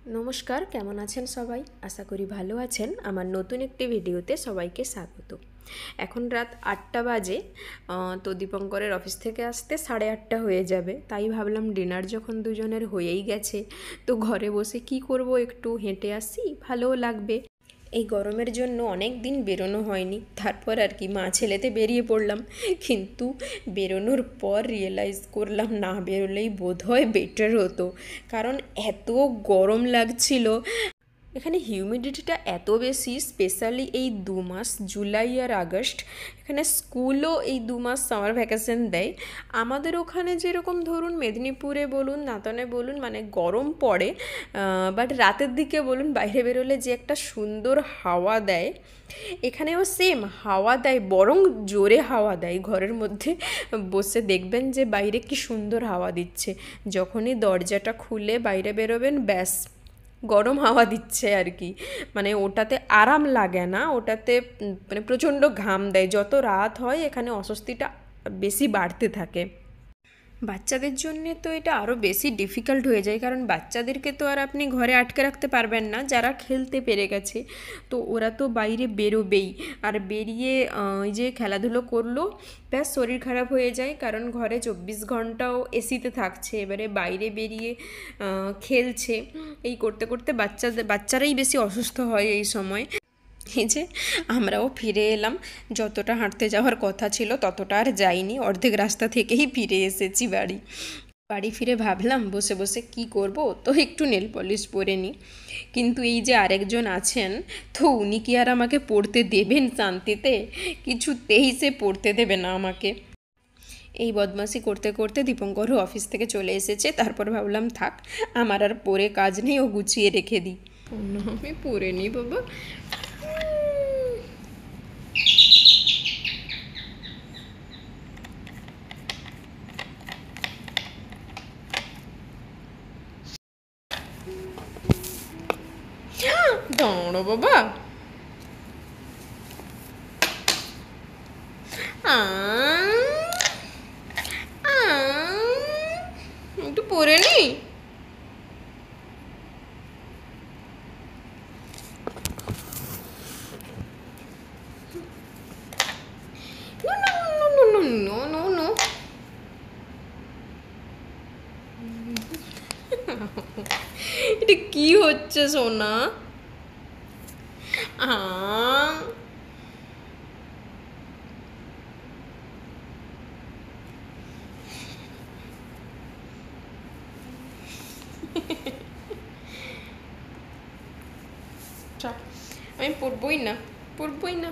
নমস্কার, কেমন আছেন সবাই? আশা করি ভালো আছেন। আমার নতুন একটি ভিডিওতে সবাইকে স্বাগত। এখন রাত 8টা বাজে। তো দীপঙ্করের অফিস থেকে আসতে 8:30 হয়ে যাবে। তাই ভাবলাম ডিনার যখন দুজনের হয়েই গেছে, তো ঘরে বসে কি করব, একটু হেঁটে আসি, ভালোও লাগবে। এই গরমের জন্য অনেক দিন বেরোনো হয়নি, তারপর আর কি মা ছেলেতে বেরিয়ে পড়লাম। কিন্তু বেরোনোর পর রিয়েলাইজ করলাম না বেরোলেই বোধহয় বেটার হতো, কারণ এত গরম লাগছিল। এখানে হিউমিডিটিটা এত বেশি, স্পেশালি এই 2 মাস জুলাই আর আগস্ট। এখানে স্কুলও এই 2 মাস সামার ভ্যাকেশন দেয়। আমাদের ওখানে যেরকম ধরুন মেদিনীপুরে বলুন, নাতনে বলুন, মানে গরম পড়ে, বাট রাতের দিকে বলুন বাইরে বেরোলে যে একটা সুন্দর হাওয়া দেয়, এখানেও সেম হাওয়া দেয়, বরং জোরে হাওয়া দেয়। ঘরের মধ্যে বসে দেখবেন যে বাইরে কি সুন্দর হাওয়া দিচ্ছে। যখনই দরজাটা খুলে বাইরে বেরোবেন, ব্যাস গরম হাওয়া দিচ্ছে আর কি। মানে ওটাতে আরাম লাগে না, ওটাতে মানে প্রচণ্ড ঘাম দেয়। যত রাত হয় এখানে অস্বস্তিটা বেশি বাড়তে থাকে। বাচ্চাদের জন্যে তো এটা আরও বেশি ডিফিকাল্ট হয়ে যায়, কারণ বাচ্চাদেরকে তো আর আপনি ঘরে আটকে রাখতে পারবেন না। যারা খেলতে পেরে গেছে তো ওরা তো বাইরে বেরোবেই, আর বেরিয়ে ওই যে খেলাধুলো করলো, ব্যাস শরীর খারাপ হয়ে যায়, কারণ ঘরে 24 ঘন্টাও এসিতে থাকছে। এবারে বাইরে বেরিয়ে খেলছে, এই করতে করতে বাচ্চারাই বেশি অসুস্থ হয় এই সময়। এই যে আমরাও ফিরে এলাম, যতটা হাঁটতে যাওয়ার কথা ছিল ততটা আর যাইনি, অর্ধেক রাস্তা থেকেই ফিরে এসেছি বাড়ি। বাড়ি ফিরে ভাবলাম বসে বসে কি করব, তো একটু নেল পলিশ পরে নিই। কিন্তু এই যে আরেকজন আছেন, তো উনি কি আর আমাকে পড়তে দেবেন শান্তিতে? কিছুতেই সে পড়তে দেবে না আমাকে। এই বদমাশি করতে করতে দীপঙ্করও অফিস থেকে চলে এসেছে। তারপর ভাবলাম থাক, আমার আর পরে কাজ নেই, ও গুছিয়ে রেখে দিই। আমি পরে নিই বাবা। দাঁড়ো বাবা। একটু পরে নি। এটা কি হচ্ছে সোনা? আ আমি পড়বই না, পড়বই না।